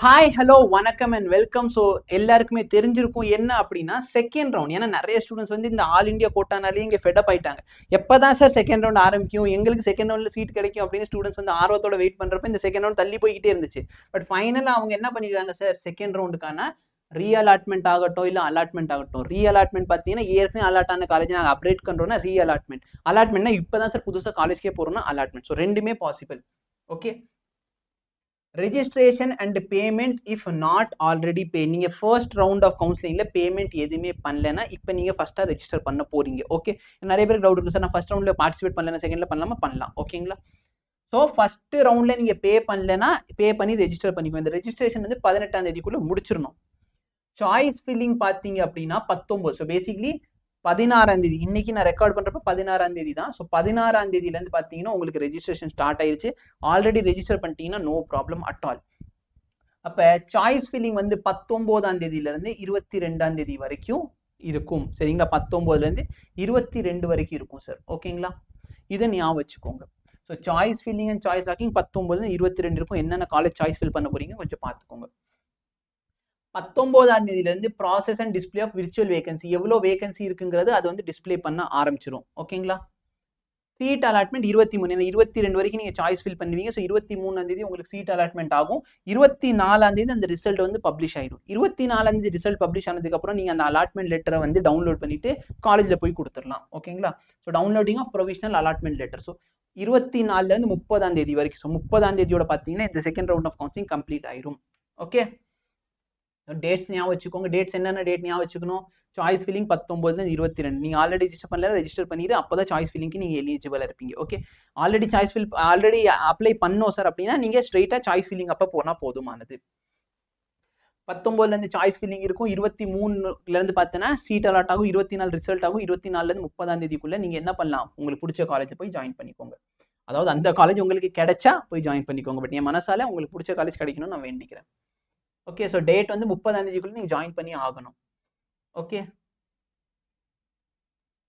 Hi hello வணக்கம் and welcome. So எல்லாருக்குமே தெரிஞ்சிருக்கும் என்ன அப்படின்னா செகண்ட் ரவுண்ட். ஏன்னா நிறைய ஸ்டூடெண்ட்ஸ் வந்து இந்த ஆல் இந்தியா கோட்டானாலே இங்கே ஃபெடப் ஆயிட்டாங்க. எப்போதான் சார் செகண்ட் ரவுண்ட் ஆரம்பிக்கும், எங்களுக்கு செகண்ட் ரவுண்டில் சீட் கிடைக்கும் அப்படின்னு ஸ்டூடெண்ட்ஸ் வந்து ஆர்வத்தோட வெயிட் பண்ணுறப்ப இந்த செகண்ட் ரவுண்ட் தள்ளி போய்கிட்டே இருந்துச்சு. பட் ஃபைனலாக அவங்க என்ன பண்ணிடுறாங்க சார், செகண்ட் ரவுண்டுக்கான ரீஅலாட்மெண்ட் ஆகட்டும் இல்லை அலாட்மெண்ட் ஆகட்டும். ரீஅலாட்மெண்ட் பார்த்தீங்கன்னா ஏற்கனவே அலாட் ஆன காலேஜ் நாங்கள் அப்டேட் பண்ணுறோம்னா ரீஅலாட்மெண்ட். அலாட்மெண்ட்னா இப்போ தான் சார் புதுசாக காலேஜ்க்கே போகிறோம்னா அலாட்மெண்ட். ஸோ ரெண்டுமே possible. Okay, registration and payment if not already பே. நீங்க ஃபர்ஸ்ட் ரவுண்ட் ஆஃப் கவுன்சிலிங்ல பேமெண்ட் எதுவுமே பண்ணலன்னா இப்போ நீங்க ஃபர்ஸ்டா ரெஜிஸ்டர் பண்ண போறீங்க. ஓகே, நிறைய பேருக்கு டவுட் இருக்கு சார், நான் ஃபர்ஸ்ட் ரவுண்ட்ல பார்ட்டிசிபேட் பண்ணல, செகண்ட்ல பண்ணலாமா? பண்ணலாம். ஓகேங்களா? ஸோ ஃபர்ஸ்ட் ரவுண்ட்ல நீங்க பே பண்ணலன்னா பே பண்ணி ரெஜிஸ்டர் பண்ணிக்கோங்க. இந்த ரெஜிஸ்ட்ரேஷன் வந்து 18ஆம் தேதிக்குள்ள முடிச்சிடணும். சாய்ஸ் ஃபில்லிங் பார்த்தீங்க அப்படின்னா 19. ஸோ பேசிக்லி 16ஆம் தேதி, இன்னைக்கு நான் ரெக்கார்ட் பண்றப்ப 16ஆம் தேதி தான். ஸோ 16ஆம் தேதியில இருந்து பாத்தீங்கன்னா உங்களுக்கு ரெஜிஸ்ட்ரேஷன் ஸ்டார்ட் ஆயிருச்சு. ஆல்ரெடி ரெஜிஸ்டர் பண்ணிட்டீங்கன்னா நோ ப்ராப்ளம் அட் ஆல். அப்ப சாய்ஸ் ஃபில்லிங் வந்து 19ஆம் தேதியில இருந்து 22ஆம் தேதி வரைக்கும் இருக்கும். சரிங்களா? 19ல இருந்து 22 வரைக்கும் இருக்கும் சார். ஓகேங்களா? இதை ஞாபகம் வச்சுக்கோங்க. So choice filling and choice locking 19 22 இருக்கும். என்னென்ன காலேஜ் சாய்ஸ் ஃபில் பண்ண போறீங்க கொஞ்சம் பார்த்துக்கோங்க. 19ஆம் தேதியில இருந்து process and display of virtual vacancy, எவ்வளோ வேகன்சி இருக்குங்கிறது அது வந்து டிஸ்பிளே பண்ண ஆரம்பிச்சிடும். ஓகேங்களா? சீட் அலாட்மெண்ட் 23, 22 வரைக்கும் நீங்க சாய்ஸ் ஃபில் பண்ணுவீங்க. ஸோ 23ஆம் தேதி உங்களுக்கு சீட் அலாட்மெண்ட் ஆகும். 24ஆம் தேதி அந்த ரிசல்ட் வந்து பப்ளிஷ் ஆயிடும். 24ஆம் தேதி ரிசல்ட் பப்ளிஷ் ஆனதுக்கு அப்புறம் நீங்க அந்த அலாட்மெண்ட் லெட்டரை வந்து டவுன்லோட் பண்ணிட்டு காலேஜ்ல போய் கொடுத்துடலாம். ஓகேங்களா? So downloading of provisional allotment letter. So 24ல இருந்து 30ஆம் தேதி வரைக்கும். ஸோ 30ஆம் தேதியோட பார்த்தீங்கன்னா இந்த second round of counselling complete ஆயிரும். ஓகே, டேட்ஸ் ஞாபகம் வச்சுக்கோங்க. டேட்ஸ் என்னென்ன டேட் ஞாபகம் வச்சுக்கணும்? Choice filling 19 22. நீங்க ஆல்ரெடி ரெஜிஸ்டர் பண்ணல, ரெஜிஸ்டர் பண்ணிட்டு அப்பதான் சாய்ஸ் ஃபில்லிங்க்கு நீங்க எலிஜிபிளா இருப்பீங்க. Okay, already choice fill already apply பண்ணோம் சார் அப்படின்னா நீங்க ஸ்ட்ரெயிட்டா சாய்ஸ் ஃபில்லிங் அப்ப போனா போதுமானது. 19ல இருந்து சாய்ஸ் ஃபில்லிங் இருக்கும். 23ல இருந்து பார்த்தீங்கன்னா சீட் அலாட் ஆகும். 24 ரிசல்ட் ஆகும். 24ல இருந்து 30ஆம் தேதிக்குள்ள நீங்க என்ன பண்ணலாம், உங்களுக்கு பிடிச்ச காலேஜ் போய் ஜாயின் பண்ணிக்கோங்க. அதாவது அந்த காலேஜ் உங்களுக்கு கிடைச்சா போய் ஜாயின் பண்ணிக்கோங்க. பட் என் மனசால உங்களுக்கு பிடிச்ச காலேஜ் கிடைக்கணும்னு நான் வேண்டிக்கிறேன். ஓகே, ஸோ டேட் வந்து 30ஆம் தேதிக்குள்ள நீங்க ஜாயின் பண்ணி ஆகணும். Okay,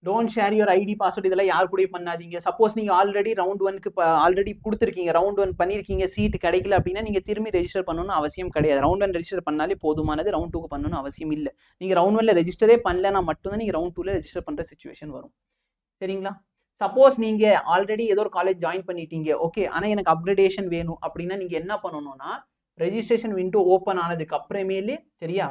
don't share your ID password, இதெல்லாம் யார் கூட பண்ணாதீங்க. சப்போஸ் நீங்க ஆல்ரெடி ரவுண்ட் 1க்கு ஆல்ரெடி கொடுத்துருக்கீங்க, ரவுண்ட் 1 பண்ணிருக்கீங்க, சீட் கிடைக்கல அப்படின்னா நீங்க திரும்பி ரெஜிஸ்டர் பண்ணணும்னு அவசியம் கிடையாது. ரவுண்ட் 1 ரெஜிஸ்டர் பண்ணாலே போதுமானது. ரவுண்ட் 2க்கு பண்ணணும்னு அவசியம் இல்லை. நீங்க ரவுண்ட் 1ல ரெஜிஸ்டரே பண்ணலன்னா மட்டும்தான் நீங்க ரவுண்ட் 2ல ரெஜிஸ்டர் பண்ற சிச்சுவேஷன் வரும். சரிங்களா? சப்போஸ் நீங்க ஆல்ரெடி ஏதோ ஒரு காலேஜ் ஜாயின் பண்ணிட்டீங்க, ஓகே, ஆனா எனக்கு அப்கிரேடேஷன் வேணும் அப்படின்னா நீங்க என்ன பண்ணணும்னா ரெஜிஸ்ட்ரேஷன் விண்டோ ஓப்பன் ஆனதுக்கு அப்புறமேலே சரியா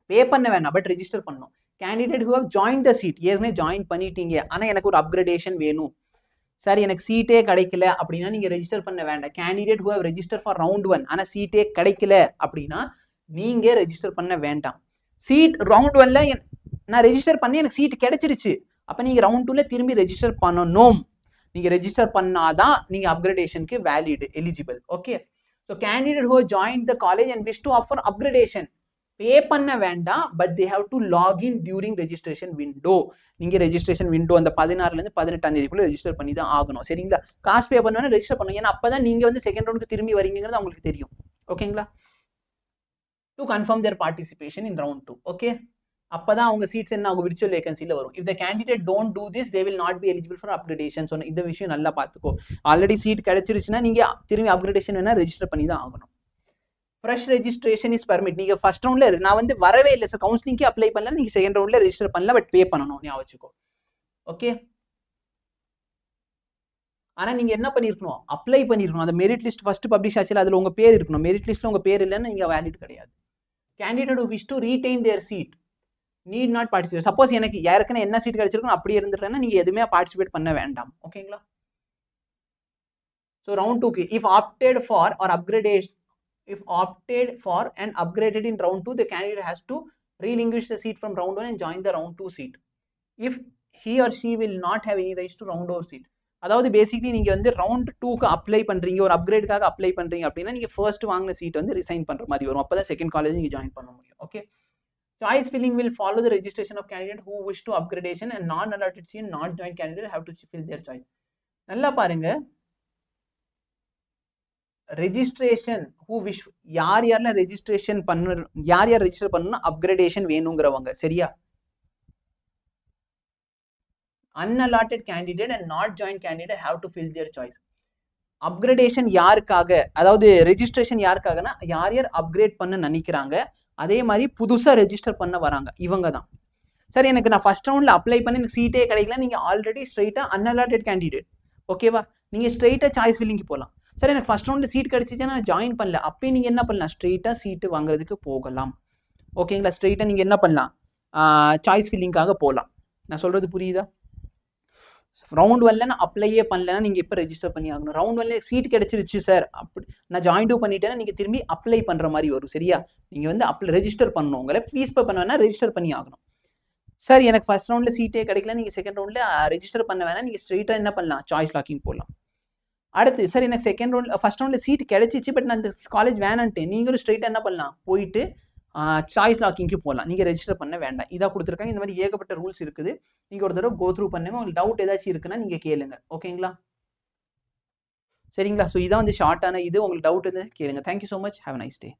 பே பண்ண வேணாம், பட் ரெஜிஸ்டர் பண்ணணும். Candidate who have join the seat, ஏற்கனவே ஜாயின் பண்ணிட்டீங்க ஆனா எனக்கு ஒரு அப்கிரேடேஷன் வேணும் சார், எனக்கு சீட்டே கிடைக்கல அப்படின்னா நீங்க ரெஜிஸ்டர் பண்ண வேண்டாம். Candidate who have register for round 1 ஆனா சீட்டே கிடைக்கல அப்படின்னா நீங்க ரெஜிஸ்டர் பண்ண வேண்டாம். சீட் ரவுண்ட் 1ல நான் ரெஜிஸ்டர் பண்ணி எனக்கு சீட் கிடைச்சிருச்சு, அப்ப நீங்க ரவுண்ட் 2ல திரும்பி ரெஜிஸ்டர் பண்ணணும். நீங்க ரெஜிஸ்டர் பண்ணாதான் நீங்க அப்கிரேடேஷனுக்கு valid eligible. Okay, so candidate who join the college and wish to offer upgradation pay பண்ண வேண்டாம், but they have to login during registration window. நீங்க ரெஜிஸ்ட்ரேஷன் விண்டோ அந்த 16ல இருந்து 18ஆம் தேதிக்குள்ள ரெஜிஸ்டர் பண்ணி தான் ஆகணும். சரிங்களா? காசு பே பண்ணா ரெஜிஸ்டர் பண்ணுங்க. ஏன்னா அப்பதான் நீங்க வந்து செகண்ட் ரவுண்டுக்கு திரும்பி வரீங்கிறது அவங்களுக்கு தெரியும். ஓகேங்களா? To confirm their participation in round 2. Okay, அப்பதான் அவங்க சீட்ஸ் என்ன ஆகும், விர்ச்சுவல் வேகன்சில வரும். If the candidate don't do this they will not be eligible for upgradation. சொன்ன இந்த விஷயம் நல்லா பார்த்துக்கோ. ஆல்ரெடி சீட் கிடைச்சிருச்சுன்னா நீங்க திரும்பி அப்கிரேடேஷன் வேணா ரெஜிஸ்டர் பண்ணி தான் ஆகணும். Fresh registration is permit. நீங்க ஃபர்ஸ்ட் ரவுண்ட்ல நான் வந்து வரவே இல்லை சார், கவுன்சிலிங்க்கு அப்ளை பண்ணல, நீங்க செகண்ட் ரவுண்ட்ல ரெஜிஸ்டர் பண்ணல, பட் பே பண்ணணும், ஞாபகம் வச்சுக்கோ. ஓகே, ஆனா நீங்க என்ன பண்ணிருக்கணும், அப்ளை பண்ணிருக்கணும். அந்த மெரிட் லிஸ்ட் ஃபர்ஸ்ட் பப்ளிஷ் ஆச்சு, அதுல உங்க பேர் இருக்கணும். மெரிட் லிஸ்ட்ல உங்க பேர் இல்லைன்னா நீங்க வேலிட் கிடையாது. Candidate who wish to retain their seat need not participate. Suppose எனக்கு ஏற்கனவே என்ன சீட் கிடைச்சிருக்கும் அப்படியே இருந்துட்டேன்னா நீங்க எதுவுமே பார்ட்டிசிபேட் பண்ண வேண்டாம். ஓகேங்களா? ஸோ ரவுண்ட் 2க்கு if opted for or upgradation, if opted for and upgraded in round 2 the candidate has to relinquish the seat from round 1 and join the round 2 seat if he or she will not have any rights to round over seat. அதாவது basically நீங்க வந்து round 2க்கு apply பண்றீங்க, ஒரு அப்கிரேடுக்காக apply பண்றீங்க அப்படின்னா நீங்க first வாங்கின சீட் வந்து ரிசைன் பண்ற மாதிரி வரும். அப்பதான் செகண்ட் காலேஜ் நீங்க ஜாயின் பண்ண முடியும். Okay, choice filling will follow the registration of candidate who wish to upgradation and non allotted seat not joined candidate have to fill their choice. நல்லா பாருங்க, ரெஜிஸ்ட்ரேஷன் ஹூ விஷ் யார் யாரெல்லாம் registration பண்ண, யார் யார் ரெஜிஸ்டர் பண்ணணும் அப்கிரேடேஷன் வேணுங்கிறவங்க. சரியா? Unallotted candidate and not join candidate have to fill their choice. Upgradation யாருக்காக, அதாவது ரெஜிஸ்ட்ரேஷன் யாருக்காகனா யார் யார் அப்கிரேட் பண்ண நினைக்கிறாங்க, அதே மாதிரி புதுசா ரெஜிஸ்டர் பண்ண வராங்க, இவங்க தான். சார் எனக்கு நான் ஃபர்ஸ்ட் ரவுண்ட்ல அப்ளை பண்ணி எனக்கு சீட்டே கிடைக்கல, நீங்க ஆல்ரெடி ஸ்ட்ரைட்டா அன்அலாட்டட் கேண்டிடேட், ஓகேவா, நீங்க ஸ்ட்ரைட்டா சாய்ஸ் ஃபில்லிங்க்கு போகலாம். சார் எனக்கு ஃபர்ஸ்ட் ரவுண்ட்ல சீட் கிடைச்சிச்சு, நான் ஜாயின் பண்ணல, அப்பயே நீங்க என்ன பண்ணலாம், ஸ்ட்ரைட்டா சீட்டு வாங்குறதுக்கு போகலாம். ஓகேங்களா, ஸ்ட்ரைட்டா நீங்க என்ன பண்ணலாம், சாய்ஸ் ஃபில்லிங்காக போகலாம். நான் சொல்றது புரியுதா? ரவுண்ட் 1ல நான் அப்ளையே பண்ணலன்னா நீங்க இப்போ ரெஜிஸ்டர் பண்ணி ஆகணும். ரவுண்ட் 1ல சீட் கிடைச்சிருச்சு சார், அப்படி நான் ஜாயின் டூ பண்ணிட்டேன்னா நீங்க திரும்பி அப்ளை பண்ற மாதிரி வரும். சரியா, நீங்க வந்து ரெஜிஸ்டர் பண்ணணும், உங்களை ஃபீஸ் பே பண்ண வேணா ரெஜிஸ்டர் பண்ணி ஆகணும். சார் எனக்கு ஃபர்ஸ்ட் ரவுண்ட்ல சீட்டே கிடைக்கல, நீங்க செகண்ட் ரவுண்ட்ல ரெஜிஸ்டர் பண்ண வேணா, நீங்க ஸ்ட்ரெயிட்டா என்ன பண்ணலாம், சாய்ஸ் லாக்கிங் போடலாம். அடுத்து சார் எனக்கு செகண்ட் ரவுண்ட் ஃபர்ஸ்ட் ரவுண்ட்ல சீட் கிடைச்சிச்சு, பட் நான் இந்த காலேஜ் வேணான்ட்டு, நீங்களும் ஸ்ட்ரெயிட்டா என்ன பண்ணலாம், போயிட்டு சாய்ஸ் லாக்கிங்க்கு போகலாம், நீங்க ரெஜிஸ்டர் பண்ண வேண்டாம். இதாக கொடுத்துருக்காங்க. இந்த மாதிரி ஏகப்பட்ட ரூல்ஸ் இருக்குது, நீங்க ஒரு தடவை கோ த்ரூ பண்ணுங்க. உங்களுக்கு டவுட் ஏதாச்சும் இருக்குன்னா நீங்க கேளுங்க. ஓகேங்களா, சரிங்களா. ஸோ இதான் வந்து ஷார்ட்டான இது. உங்களுக்கு டவுட் இருந்தால் கேளுங்க. Thank you so much. Have a nice day.